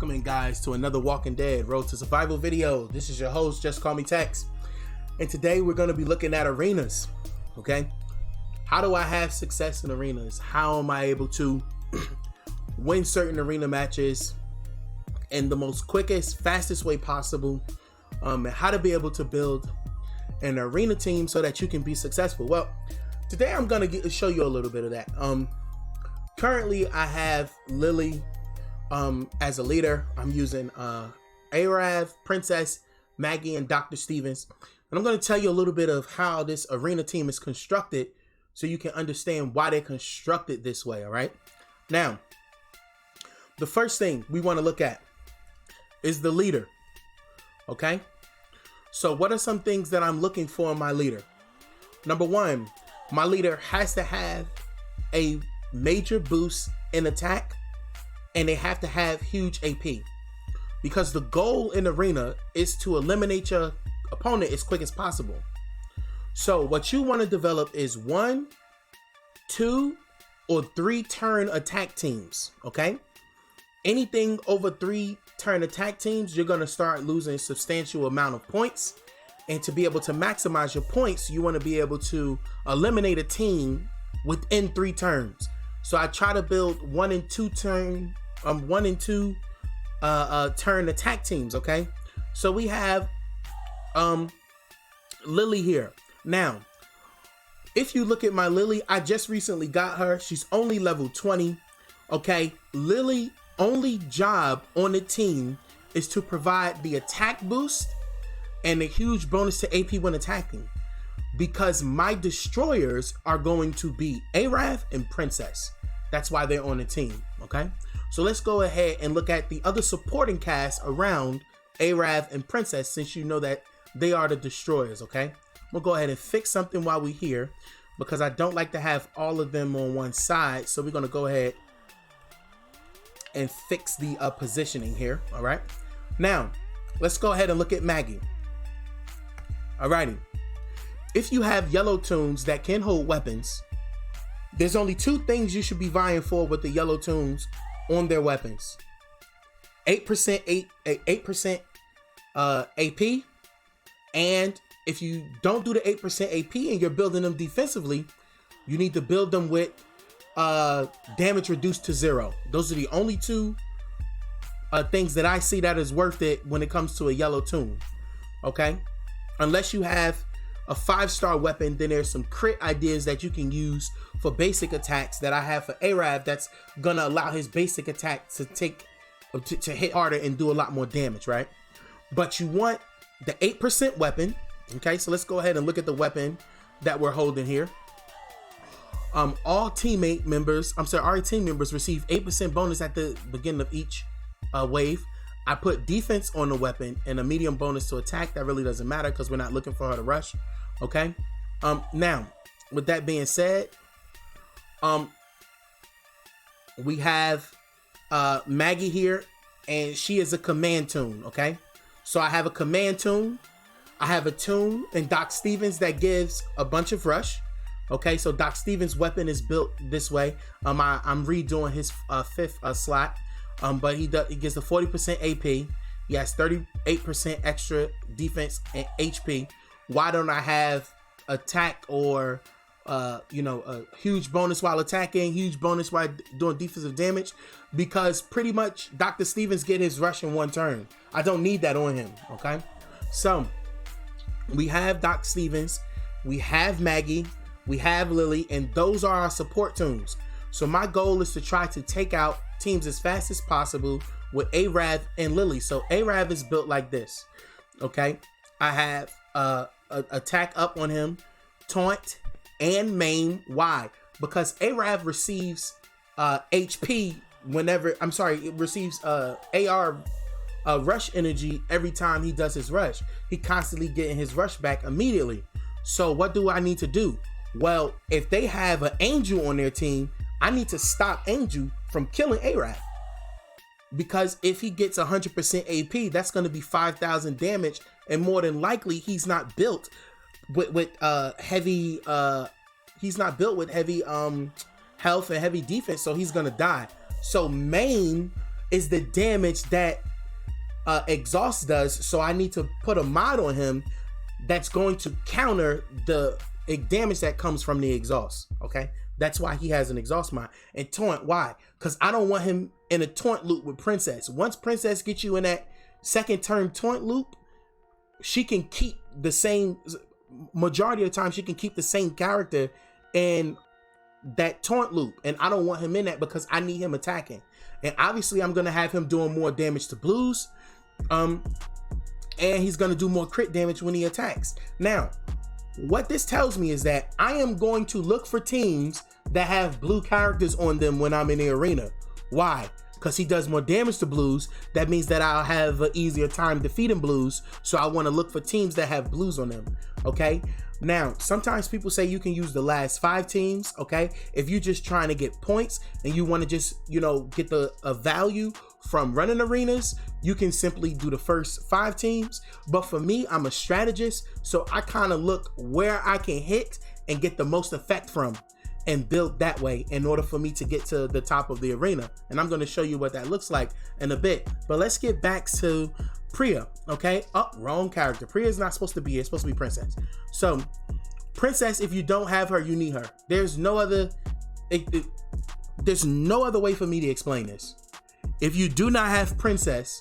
Welcome in, guys, to another Walking Dead Road to Survival video. This is your host, Just Call Me Tex, and today we're going to be looking at arenas. Okay, how do I have success in arenas? How am I able to win certain arena matches in the most quickest, fastest way possible, and how to be able to build an arena team so that you can be successful? Well, today I'm going to show you a little bit of that. Currently, I have Lily as a leader. I'm using Arav, Princess, Maggie, and Dr. Stevens. And I'm going to tell you a little bit of how this arena team is constructed so you can understand why they're constructed this way, all right? Now, the first thing we want to look at is the leader, okay? So what are some things that I'm looking for in my leader? Number one, my leader has to have a major boost in attack, and they have to have huge AP, because the goal in arena is to eliminate your opponent as quick as possible. So what you want to develop is 1, 2, or 3 turn attack teams, okay? Anything over 3 turn attack teams, you're going to start losing a substantial amount of points. And to be able to maximize your points, you want to be able to eliminate a team within 3 turns. So I try to build 1 and 2 turn turn attack teams, okay? So we have Lily here. Now, if you look at my Lily, I just recently got her. She's only level 20, okay? Lily only job on the team is to provide the attack boost and a huge bonus to AP when attacking, because my destroyers are going to be Arav and Princess. That's why they're on the team, okay? So let's go ahead and look at the other supporting cast around Arav and Princess, since you know that they are the destroyers, okay? We'll go ahead and fix something while we're here, because I don't like to have all of them on one side. So we're going to go ahead and fix the positioning here, all right? Now, let's go ahead and look at Maggie. Alrighty. If you have yellow tunes that can hold weapons, there's only 2 things you should be vying for with the yellow tunes on their weapons: 8% AP, and if you don't do the 8% AP and you're building them defensively, you need to build them with damage reduced to 0. Those are the only 2 things that I see that is worth it when it comes to a yellow tune, okay? Unless you have a 5-star weapon, then there's some crit ideas that you can use for basic attacks that I have for Arav that's gonna allow his basic attack to hit harder and do a lot more damage, right? But you want the 8% weapon, okay? So let's go ahead and look at the weapon that we're holding here. All team members receive 8% bonus at the beginning of each wave. I put defense on the weapon and a medium bonus to attack. That really doesn't matter because we're not looking for her to rush, okay? Now, with that being said, we have Maggie here, and she is a command tune, okay? So I have a command tune. I have a tune in Doc Stevens that gives a bunch of rush, okay? So Doc Stevens' weapon is built this way. I'm redoing his 5th slot. But he gives the 40% AP. He has 38% extra defense and HP. Why don't I have attack or a huge bonus while attacking, huge bonus while doing defensive damage? Because pretty much Dr. Stevens get his rush in 1 turn. I don't need that on him, okay? So we have Doc Stevens, we have Maggie, we have Lily, and those are our support tunes. So my goal is to try to take out teams as fast as possible with Arav and Lily. So Arav is built like this, okay? I have attack up on him, taunt, and maim. Why? Because Arav receives HP it receives AR rush energy every time he does his rush. He constantly getting his rush back immediately. So what do I need to do? Well, if they have an Angel on their team, I need to stop Angel from killing Arav, because if he gets 100% AP, that's going to be 5,000 damage, and more than likely he's not built with heavy health and heavy defense, so he's going to die. So main is the damage that exhaust does. So I need to put a mod on him that's going to counter the damage that comes from the exhaust. Okay, that's why he has an exhaust mod. And taunt, why? Because I don't want him in a taunt loop with Princess. Once Princess gets you in that second turn taunt loop, she can keep the same, majority of the time she can keep the same character in that taunt loop, and I don't want him in that because I need him attacking. And obviously I'm gonna have him doing more damage to blues, and he's gonna do more crit damage when he attacks. Now, what this tells me is that I am going to look for teams that have blue characters on them when I'm in the arena. Why? Because he does more damage to blues. That means that I'll have an easier time defeating blues. So I want to look for teams that have blues on them. Okay. Now, sometimes people say you can use the last 5 teams. Okay. If you're just trying to get points and you want to just, get a value from running arenas, you can simply do the first 5 teams. But for me, I'm a strategist. So I kind of look where I can hit and get the most effect from, and build that way in order for me to get to the top of the arena. And I'm going to show you what that looks like in a bit. But let's get back to Priya. Okay. Oh, wrong character. Priya is not supposed to be here. It's supposed to be Princess. So Princess, if you don't have her, you need her. There's no other there's no other way for me to explain this. If you do not have Princess,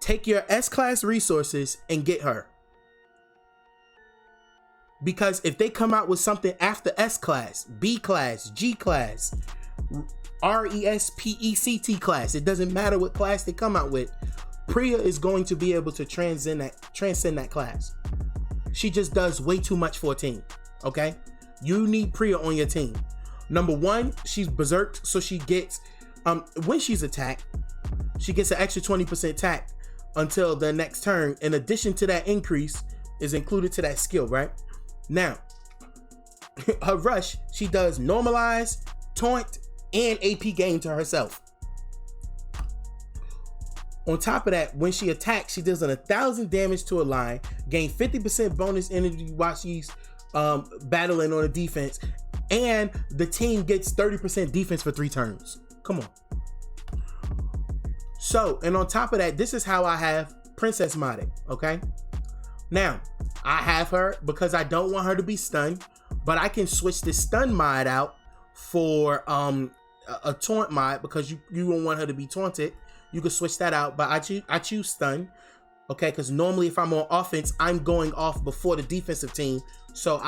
take your S-class resources and get her. Because if they come out with something after S-class, B-class, G-class, RESPECT class, it doesn't matter what class they come out with, Priya is going to be able to transcend that class. She just does way too much for a team, okay? You need Priya on your team. Number 1, she's berserked, so she gets, when she's attacked, she gets an extra 20% attack until the next turn. In addition to that increase is included to that skill, right? Now, her rush, she does normalize, taunt, and AP gain to herself. On top of that, when she attacks, she does 1,000 damage to a line, gain 50% bonus energy while she's battling on a defense, and the team gets 30% defense for 3 turns. Come on. So, and on top of that, this is how I have Princess modded, okay? Now, I have her because I don't want her to be stunned, but I can switch the stun mod out for a taunt mod because you don't want her to be taunted. You can switch that out, but I choose stun, okay? Because normally if I'm on offense, I'm going off before the defensive team, so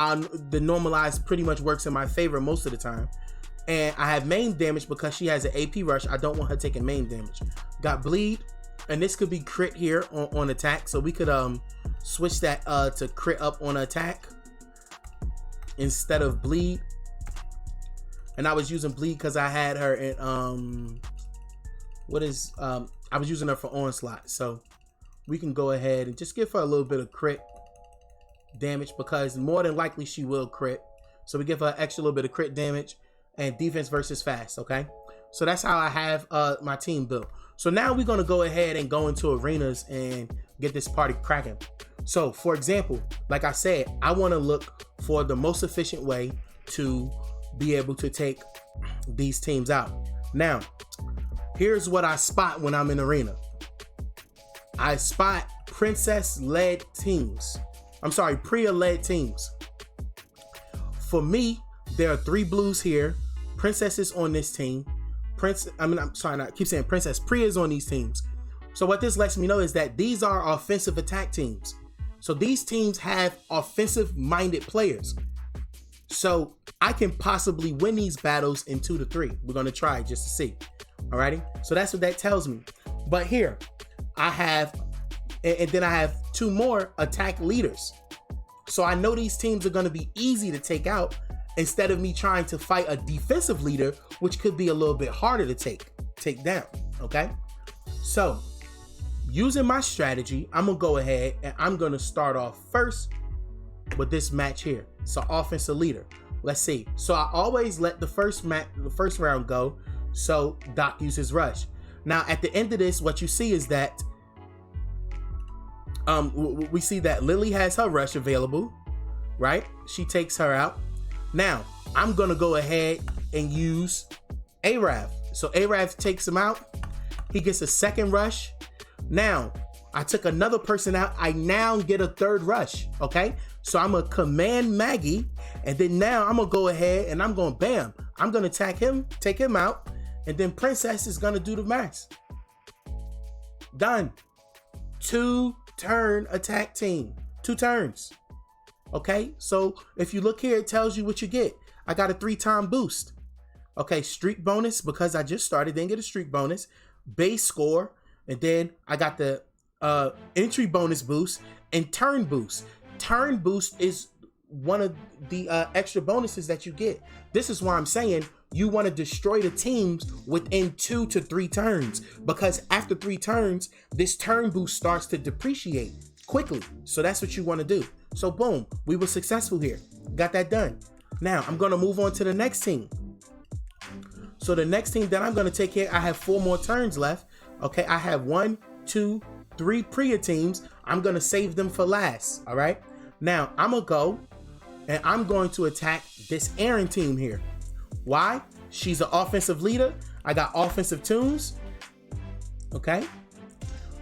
the normalized pretty much works in my favor most of the time. And I have main damage because she has an AP rush. I don't want her taking main damage. Got bleed, and this could be crit here on attack, so we could switch that to crit up on attack instead of bleed. And I was using bleed because I had her in I was using her for onslaught, so we can go ahead and just give her a little bit of crit damage because more than likely she will crit. So we give her extra little bit of crit damage and defense versus fast. Okay, so that's how I have my team built. So now we're gonna go ahead and go into arenas and get this party cracking. So for example, like I said, I want to look for the most efficient way to be able to take these teams out. Now, here's what I spot when I'm in arena. I spot princess-led teams. I'm sorry, Priya-led teams. For me, there are 3 blues here. Princess is on this team. I keep saying Princess. Priya is on these teams. So what this lets me know is that these are offensive attack teams. So these teams have offensive-minded players. So I can possibly win these battles in 2 to 3. We're going to try just to see. Alrighty? So that's what that tells me. But here, I have, and then I have 2 more attack leaders. So I know these teams are going to be easy to take out instead of me trying to fight a defensive leader, which could be a little bit harder to take down. Okay? So using my strategy, I'm going to go ahead and I'm going to start off first with this match here. So offensive leader. Let's see. So I always let the first round go. So Doc uses rush. Now at the end of this, what you see is that we see that Lily has her rush available, right? She takes her out. Now I'm gonna go ahead and use Arav. So Arav takes him out, He gets a second rush. Now, I took another person out. I now get a third rush, okay? So I'm gonna command Maggie, and then now I'm gonna go ahead and I'm gonna bam. I'm gonna attack him, take him out, and then Princess is gonna do the max. Done. 2-turn attack team. 2 turns. Okay, so if you look here, it tells you what you get. I got a 3-time boost. Okay, streak bonus because I just started, then get a streak bonus, base score, and then I got the entry bonus boost and turn boost. Turn boost is one of the extra bonuses that you get. This is why I'm saying you want to destroy the teams within 2 to 3 turns, because after 3 turns, this turn boost starts to depreciate quickly. So that's what you want to do. So boom, we were successful here. Got that done. Now I'm going to move on to the next team. So the next team that I'm going to take here, I have 4 more turns left. Okay, I have 1, 2, 3 Priya teams. I'm going to save them for last. All right. Now I'm going to go and I'm going to attack this Aaron team here. Why? She's an offensive leader. I got offensive tunes. Okay.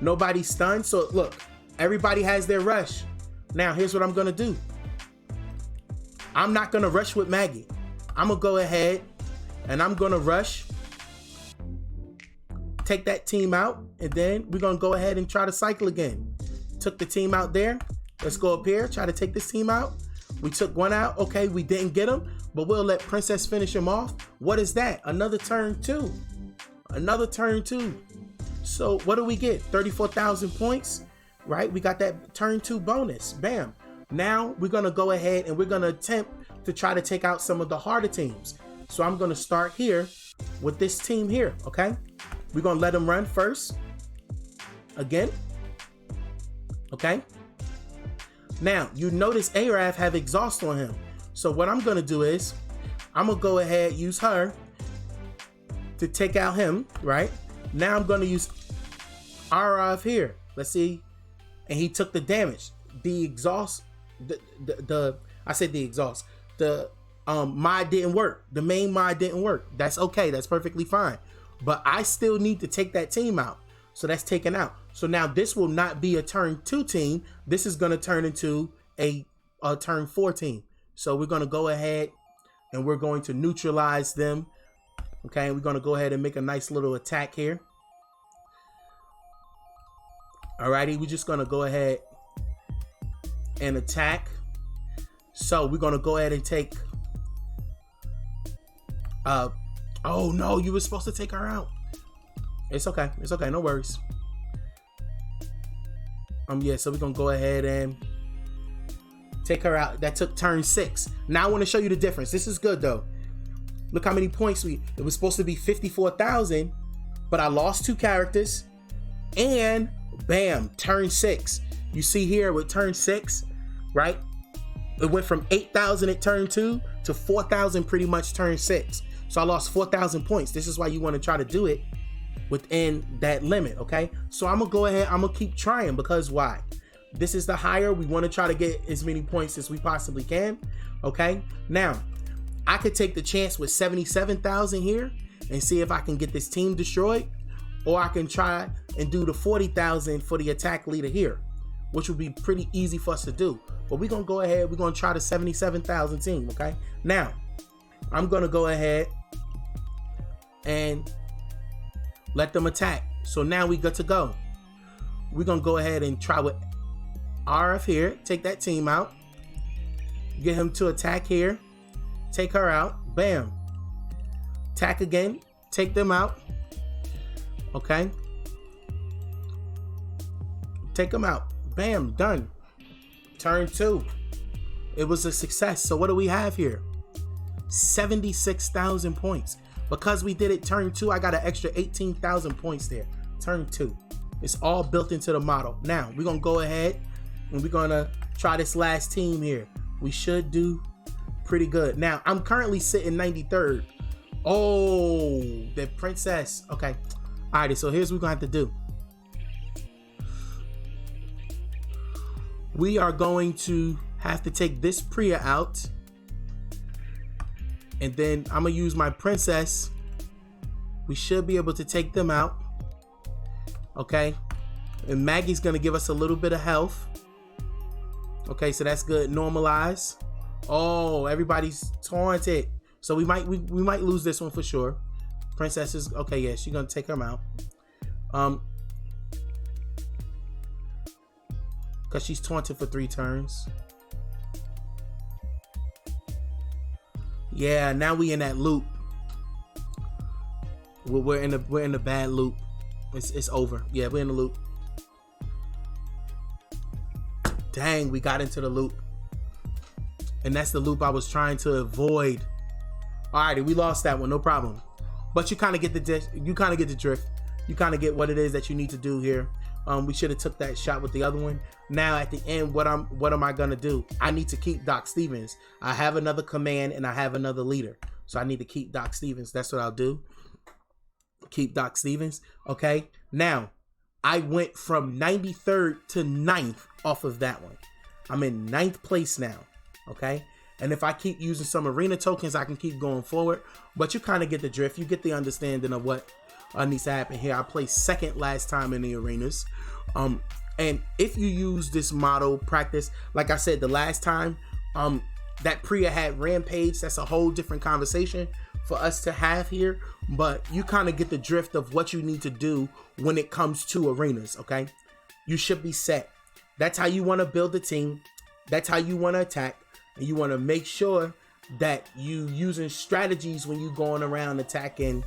Nobody's stunned. So look, everybody has their rush. Now here's what I'm going to do. I'm not going to rush with Maggie. I'm going to go ahead and I'm going to rush, take that team out, and then we're going to go ahead and try to cycle again. Took the team out there. Let's go up here, try to take this team out. We took one out. Okay, we didn't get him, but we'll let Princess finish him off. What is that? Another turn 2. Another turn 2. So what do we get? 34,000 points, right? We got that turn 2 bonus. Bam. Now we're going to go ahead and we're going to attempt to try to take out some of the harder teams. So I'm going to start here with this team here, okay? We're going to let them run first. Again. Okay? Now, you notice Araf have exhaust on him. So what I'm going to do is, I'm going to go ahead, use her to take out him, right? Now I'm going to use Araf here. Let's see. And he took the damage. The exhaust, I said the exhaust. The mod didn't work. The main mod didn't work. That's okay. That's perfectly fine. But I still need to take that team out. So that's taken out. So now this will not be a turn 2 team. This is going to turn into a turn 4 team. So we're going to go ahead and we're going to neutralize them. Okay. We're going to go ahead and make a nice little attack here. Alrighty. We're just going to go ahead and attack. So we're going to go ahead and take oh no, you were supposed to take her out. It's okay. It's okay. No worries. Yeah, so we're going to go ahead and take her out. That took turn 6. Now I want to show you the difference. This is good though. Look how many points it was supposed to be 54,000, but I lost 2 characters and bam, turn 6. You see here with turn 6, right? It went from 8,000 at turn 2 to 4,000 pretty much turn 6. So I lost 4,000 points. This is why you want to try to do it within that limit, okay? So I'm gonna go ahead, I'm gonna keep trying, because why? This is the higher. We want to try to get as many points as we possibly can, okay? Now, I could take the chance with 77,000 here and see if I can get this team destroyed, or I can try and do the 40,000 for the attack leader here, which would be pretty easy for us to do. But we're gonna go ahead, we're gonna try the 77,000 team, okay? Now, I'm gonna go ahead and let them attack. So now we good to go. We're gonna go ahead and try with RF here. Take that team out. Get him to attack here. Take her out. Bam. Attack again. Take them out. Okay. Take them out. Bam. Done. Turn 2. It was a success. So what do we have here? 76,000 points. Because we did it turn 2, I got an extra 18,000 points there. Turn 2. It's all built into the model. Now, we're going to go ahead and we're going to try this last team here. We should do pretty good. Now, I'm currently sitting 93rd. Oh, the princess. Okay. All right, so here's what we're going to have to do. We are going to have to take this Priya out. And then I'm going to use my princess. We should be able to take them out. Okay, and Maggie's gonna give us a little bit of health. Okay, so that's good. Normalize. Oh, everybody's taunted, so we might lose this one for sure. Princess is okay. Yeah, she's gonna take him out. Because she's taunted for 3 turns. Yeah, now we in that loop. We're in the bad loop. It's over. Yeah, we're in the loop. Dang, we got into the loop. And that's the loop I was trying to avoid. Alrighty, we lost that one, no problem. But you kind of get the drift. You kind of get what it is that you need to do here. We should have took that shot with the other one. Now at the end, what am I gonna do? I need to keep Doc Stevens. I have another command and I have another leader, so I need to keep Doc Stevens. That's what I'll do. Keep Doc Stevens. Okay. Now I went from 93rd to 9th off of that one. I'm in 9th place now. Okay. And if I keep using some arena tokens, I can keep going forward. But you kind of get the drift. You get the understanding of what needs to happen here. I placed 2nd last time in the arenas. And if you use this model practice, like I said the last time, that Priya had Rampage. That's a whole different conversation for us to have here. But you kind of get the drift of what you need to do when it comes to arenas. Okay, you should be set. That's how you want to build a team. That's how you want to attack. And you want to make sure that you using strategies when you going around attacking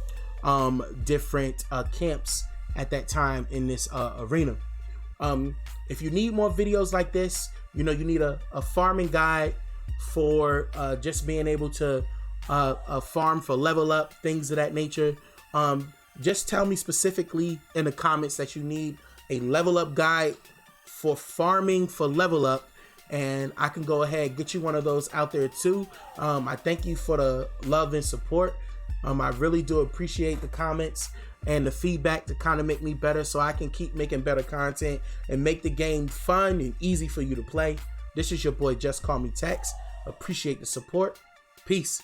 different camps at that time in this arena. If you need more videos like this, you need a farming guide for just being able to farm for level up, things of that nature. Just tell me specifically in the comments that you need a level up guide for farming for level up, and I can go ahead and get you one of those out there too. I thank you for the love and support. I really do appreciate the comments and the feedback to kind of make me better, so I can keep making better content and make the game fun and easy for you to play. This is your boy, Just Call Me Tex. Appreciate the support. Peace.